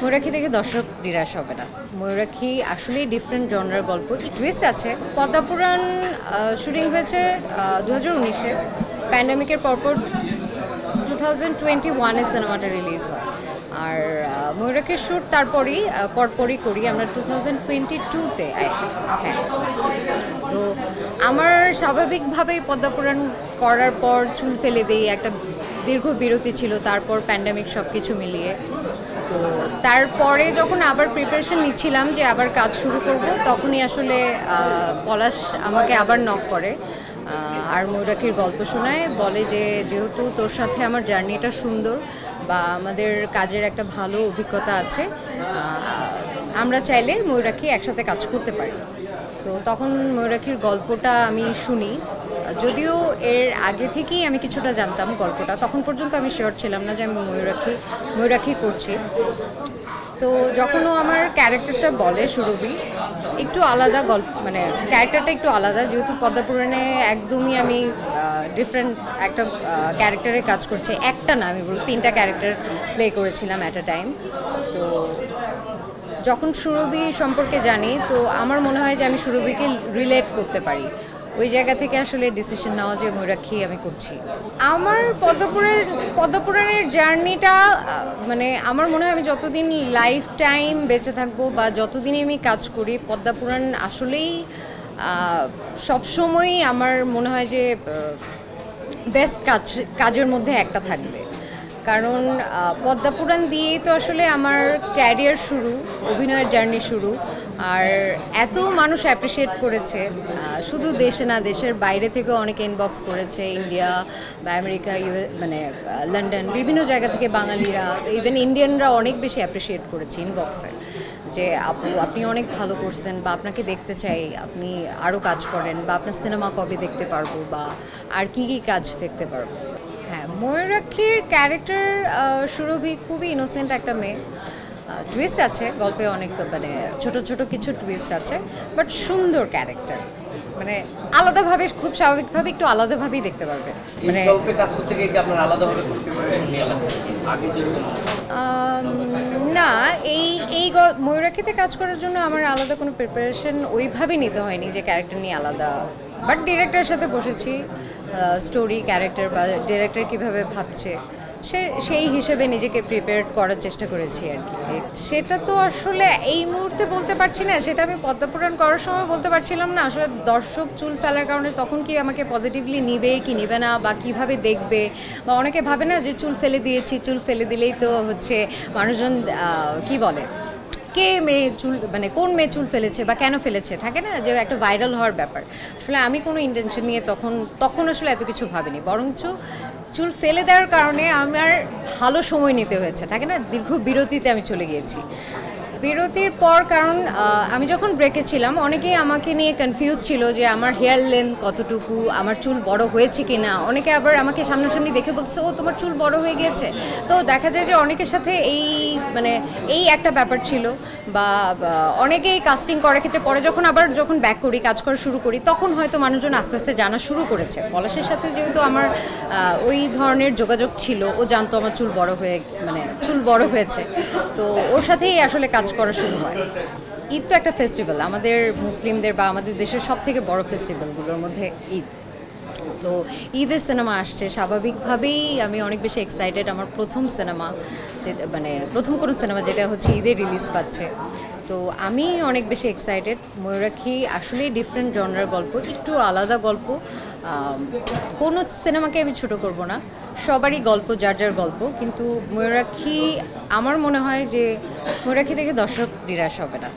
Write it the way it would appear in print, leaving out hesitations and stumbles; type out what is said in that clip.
ময়ূরাক্ষী দেখে দর্শক নিরাশ হবে না। ময়ূরাক্ষী আসলেই ডিফারেন্ট জনরার গল্প, টুইস্ট আছে। পদ্মাপুরাণ শুটিং হয়েছে 2019-এ, প্যান্ডামিকের পরপর 2021-এ সিনেমাটা রিলিজ হয়। আর ময়ূরাক্ষীর শ্যুট পরপরই করি আমরা 2022-তে। হ্যাঁ, তো আমার স্বাভাবিকভাবেই পদ্মাপুরাণ করার পর চুল ফেলে দিই, একটা দীর্ঘ বিরতি ছিল, তারপর প্যান্ডামিক সব কিছু মিলিয়ে। তো তারপরে যখন আবার প্রিপারেশন নিচ্ছিলাম যে আবার কাজ শুরু করব, তখনই আসলে পলাশ আমাকে আবার নক করে আর ময়ূরাক্ষীর গল্প শোনায়, বলে যে যেহেতু তোর সাথে আমার জার্নিটা সুন্দর বা আমাদের কাজের একটা ভালো অভিজ্ঞতা আছে, আমরা চাইলে ময়ূরাক্ষী একসাথে কাজ করতে পারি। তো তখন ময়ূরাক্ষীর গল্পটা আমি শুনি, যদিও এর আগে থেকেই আমি কিছুটা জানতাম গল্পটা, তখন পর্যন্ত আমি শিওর ছিলাম না যে আমি ময়ূরাক্ষী করছি। তো যখন ও আমার ক্যারেক্টারটা বলে, সুরভি একটু আলাদা গল্প, মানে ক্যারেক্টারটা একটু আলাদা, যেহেতু পদ্মাপুরাণে একদমই আমি ডিফারেন্ট একটা ক্যারেক্টারে কাজ করছি, একটা না আমি বলবো 3টা ক্যারেক্টার প্লে করেছিলাম অ্যাট আ টাইম। তো যখন সুরভি সম্পর্কে জানি, তো আমার মনে হয় যে আমি সুরভিকে রিলেট করতে পারি, ওই জায়গা থেকে আসলে ডিসিশন নেওয়া যে ময়ূরাক্ষী আমি করছি। আমার পদ্মাপুরাণের জার্নিটা, মানে আমার মনে হয় আমি যতদিন লাইফ টাইম বেঁচে থাকবো বা যতদিনই আমি কাজ করি, পদ্মাপুরাণ আসলেই সবসময়ই আমার মনে হয় যে বেস্ট কাজের মধ্যে একটা থাকবে। কারণ পদ্মাপুরাণ দিয়েই তো আসলে আমার ক্যারিয়ার শুরু, অভিনয়ের জার্নি শুরু। আর এত মানুষ অ্যাপ্রিসিয়েট করেছে, শুধু দেশে না, দেশের বাইরে থেকেও অনেকে ইনবক্স করেছে, ইন্ডিয়া বা আমেরিকা, মানে লন্ডন, বিভিন্ন জায়গা থেকে বাঙালিরা, ইভেন ইন্ডিয়ানরা অনেক বেশি অ্যাপ্রিসিয়েট করেছে ইনবক্সে, যে আপনি অনেক ভালো করছেন, বা আপনাকে দেখতে চাই, আপনি আরও কাজ করেন, বা আপনার সিনেমা কবে দেখতে পারবো, বা আর কি কাজ দেখতে পারবো। হ্যাঁ, ময়ূরাক্ষীর ক্যারেক্টার সুরভি খুবই ইনোসেন্ট একটা মেয়ে। টুইস্ট আছে গল্পে, অনেক মানে ছোট ছোট কিছু টুইস্ট আছে, বাট সুন্দর ক্যারেক্টার, মানে আলাদাভাবে, খুব স্বাভাবিকভাবে একটু আলাদাভাবেই দেখতে পারবে। মানে না, এই ময়ূরাক্ষীতে কাজ করার জন্য আমার আলাদা কোনো প্রিপারেশন ওইভাবে নিতে হয়নি যে ক্যারেক্টার নিয়ে আলাদা, বাট ডিরেক্টরের সাথে বসেছি, স্টোরি, ক্যারেক্টার বা ডিরেক্টর কীভাবে ভাবছে সেই হিসেবে নিজেকে প্রিপেয়ার করার চেষ্টা করেছি আর কি। সেটা তো আসলে এই মুহূর্তে বলতে পারছি না, সেটা আমি পদ্মাপুরাণ করার সময় বলতে পারছিলাম না। আসলে দর্শক চুল ফেলার কারণে তখন কি আমাকে পজিটিভলি নিবে কি নিবে না, বা কীভাবে দেখবে, বা অনেকে ভাবে না যে চুল ফেলে দিয়েছি, চুল ফেলে দিলেই তো হচ্ছে মানুষজন কি বলে, কে মেয়ে চুল, মানে কোন মেয়ে চুল ফেলেছে বা কেন ফেলেছে, থাকে না যে একটা ভাইরাল হওয়ার ব্যাপার। আসলে আমি কোনো ইন্টেনশন নিয়ে তখন আসলে এত কিছু ভাবিনি, বরঞ্চ চুল ফেলে দেওয়ার কারণে আমার ভালো সময় নিতে হয়েছে, থাকে না, দীর্ঘ বিরতিতে আমি চলে গিয়েছি। বিরতির পর, কারণ আমি যখন ব্রেকে ছিলাম, অনেকেই আমাকে নিয়ে কনফিউজ ছিল যে আমার হেয়ার লেন্থ কতটুকু, আমার চুল বড় হয়েছে কি না। অনেকে আবার আমাকে সামনাসামনি দেখে বলছে, ও তোমার চুল বড় হয়ে গিয়েছে। তো দেখা যায় যে অনেকের সাথে এই একটা ব্যাপার ছিল, বা অনেকেই কাস্টিং করার ক্ষেত্রে পরে যখন ব্যাক করি, কাজ করা শুরু করি, তখন হয়তো মানুষজন আস্তে আস্তে জানা শুরু করেছে। পলাশের সাথে যেহেতু আমার ওই ধরনের যোগাযোগ ছিল, ও জানতো আমার চুল বড় হয়েছে, তো ওর সাথেই আসলে কাজ করা শুরু হয়। ঈদ তো একটা ফেস্টিভ্যাল, আমাদের মুসলিমদের বা আমাদের দেশের সব থেকে বড় ফেস্টিভ্যালগুলোর মধ্যে ঈদ। তো ঈদের সিনেমা আসছে, স্বাভাবিকভাবেই আমি অনেক বেশি এক্সাইটেড। আমার প্রথম কোনো সিনেমা যেটা হচ্ছে ঈদে রিলিজ পাচ্ছে, তো আমি অনেক বেশি এক্সাইটেড। ময়ূরাক্ষী আসলেই ডিফারেন্ট জনরার গল্প, একটু আলাদা গল্প। কোনো সিনেমাকে আমি ছোট করব না, সবারই গল্প, যার যার গল্প, কিন্তু ময়ূরাক্ষী, আমার মনে হয় যে ময়ূরাক্ষী দেখে দর্শক নিরাশ হবে না।